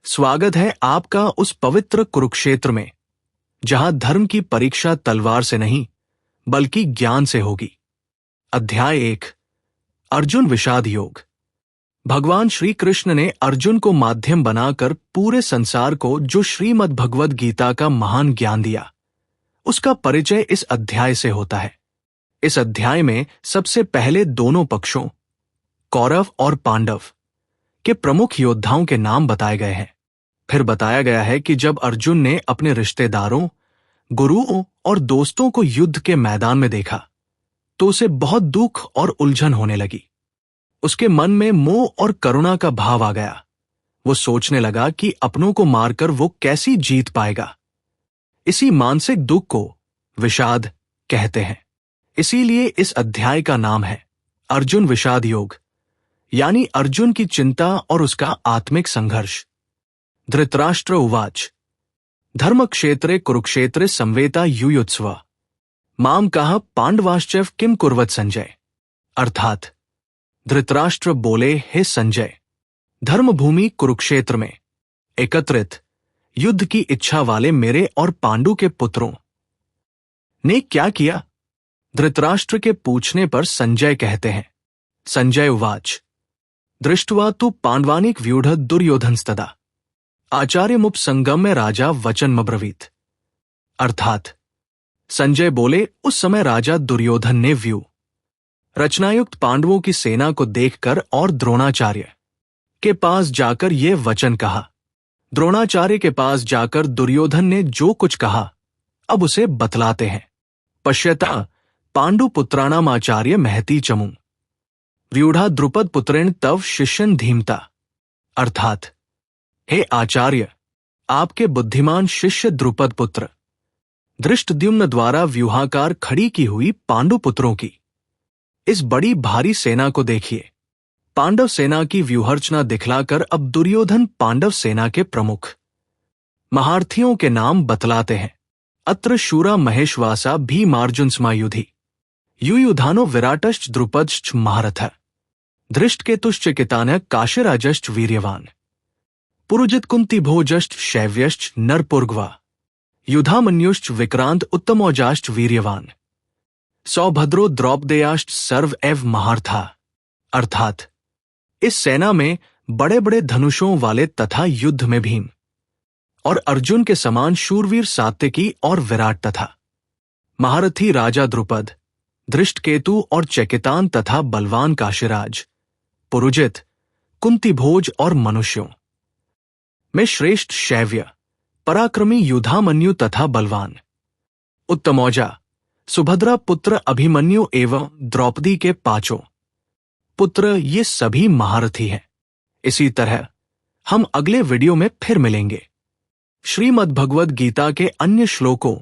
स्वागत है आपका उस पवित्र कुरुक्षेत्र में, जहां धर्म की परीक्षा तलवार से नहीं बल्कि ज्ञान से होगी। अध्याय 1, अर्जुन विषाद योग। भगवान श्री कृष्ण ने अर्जुन को माध्यम बनाकर पूरे संसार को जो श्रीमद् भगवद गीता का महान ज्ञान दिया, उसका परिचय इस अध्याय से होता है। इस अध्याय में सबसे पहले दोनों पक्षों, कौरव और पांडव, के प्रमुख योद्धाओं के नाम बताए गए हैं। फिर बताया गया है कि जब अर्जुन ने अपने रिश्तेदारों, गुरुओं और दोस्तों को युद्ध के मैदान में देखा तो उसे बहुत दुख और उलझन होने लगी। उसके मन में मोह और करुणा का भाव आ गया। वो सोचने लगा कि अपनों को मारकर वो कैसी जीत पाएगा। इसी मानसिक दुख को विषाद कहते हैं। इसीलिए इस अध्याय का नाम है अर्जुन विषाद योग, यानी अर्जुन की चिंता और उसका आत्मिक संघर्ष। धृतराष्ट्र उवाच धर्मक्षेत्रे कुरुक्षेत्रे संवेता युयुत्सव माम कहा पांडवाश्चैव किम कुर्वत संजय। अर्थात धृतराष्ट्र बोले, हे संजय, धर्मभूमि कुरुक्षेत्र में एकत्रित युद्ध की इच्छा वाले मेरे और पांडु के पुत्रों ने क्या किया? धृतराष्ट्र के पूछने पर संजय कहते हैं, संजय उवाच दृष्ट्वा तु पांडवानिक व्यूढ़ दुर्योधनस्तदा आचार्यमुपसंगम्य राजा वचनमब्रवीत। अर्थात संजय बोले, उस समय राजा दुर्योधन ने व्यू रचनायुक्त पांडवों की सेना को देखकर और द्रोणाचार्य के पास जाकर ये वचन कहा। द्रोणाचार्य के पास जाकर दुर्योधन ने जो कुछ कहा अब उसे बतलाते हैं। पश्यता पांडुपुत्राणाम आचार्य महती चमू व्यूढ़ा द्रुपद पुत्रेण तव शिष्यन धीमता। अर्थात हे आचार्य, आपके बुद्धिमान शिष्य द्रुपद पुत्र धृष्टद्युम्न द्वारा व्यूहाकार खड़ी की हुई पांडु पुत्रों की इस बड़ी भारी सेना को देखिए। पांडव सेना की व्यूहरचना दिखलाकर अब दुर्योधन पांडव सेना के प्रमुख महारथियों के नाम बतलाते हैं। अत्र शूरा महेशवासा भीमार्जुन स्मायुधि युयुधानो विराटश्च द्रुपदश्च महारथ धृष्टकेतुश्च कितानः काशिराजश्च वीर्यवान पुरुजित कुंती भोजश्च शैव्यश्च नरपुर्गवा युधामन्युश्च विक्रांत उत्तमौजाश्च वीर्यवान सौभद्रो द्रौपदेयाश्च सर्व एव महार्था। अर्थात इस सेना में बड़े बड़े धनुषों वाले तथा युद्ध में भीम और अर्जुन के समान शूरवीर सात्यकी और विराट तथा महारथी राजा द्रुपद, धृष्टकेतु और चेकितान तथा बलवान काशिराज, पुरुजित, कुंती भोज और मनुष्यों में श्रेष्ठ शैव्य, पराक्रमी युधामन्यु तथा बलवान उत्तमौजा, सुभद्रा पुत्र अभिमन्यु एवं द्रौपदी के पांचों पुत्र, ये सभी महारथी हैं। इसी तरह हम अगले वीडियो में फिर मिलेंगे श्रीमद् भगवद गीता के अन्य श्लोकों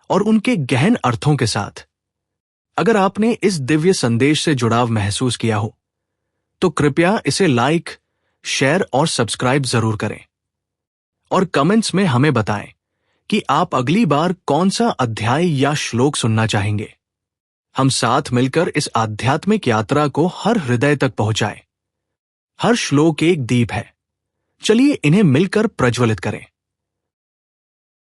और उनके गहन अर्थों के साथ। अगर आपने इस दिव्य संदेश से जुड़ाव महसूस किया हो तो कृपया इसे लाइक, शेयर और सब्सक्राइब जरूर करें और कमेंट्स में हमें बताएं कि आप अगली बार कौन सा अध्याय या श्लोक सुनना चाहेंगे। हम साथ मिलकर इस आध्यात्मिक यात्रा को हर हृदय तक पहुंचाएं। हर श्लोक एक दीप है, चलिए इन्हें मिलकर प्रज्वलित करें।